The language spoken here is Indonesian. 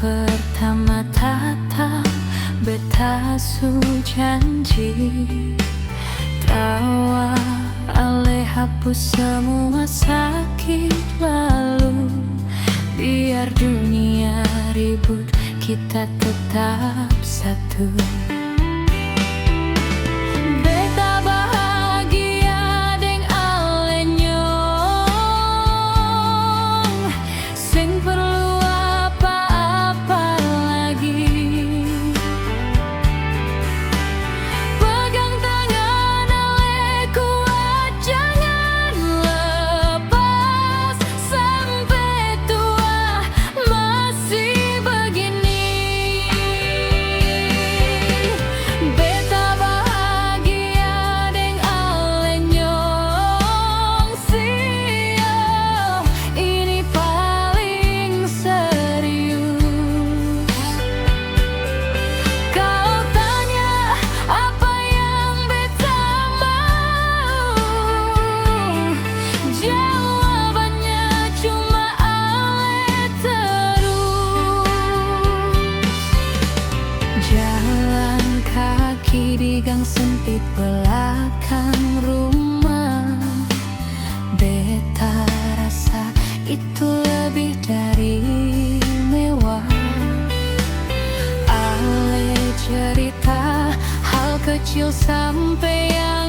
pertama tatap beta su janji, tawa ale hapus semua sakit lalu. Biar dunia ribut, kita tetap satu. Beta bahagia deng ale nyong, sing perlu apa-apa lagi. Pegang tangan ale kuat, jangan lepas sampai tua masih begini. Beta bahagia deng ale nyong, sio ini paling serius. Kalau tanya apa yang beta mau, jawabannya cuma ale terus. Jalan kaki di gang sempit belakang rumah, beta rasa itu lebih dari mewah. Ale cerita hal kecil sampai yang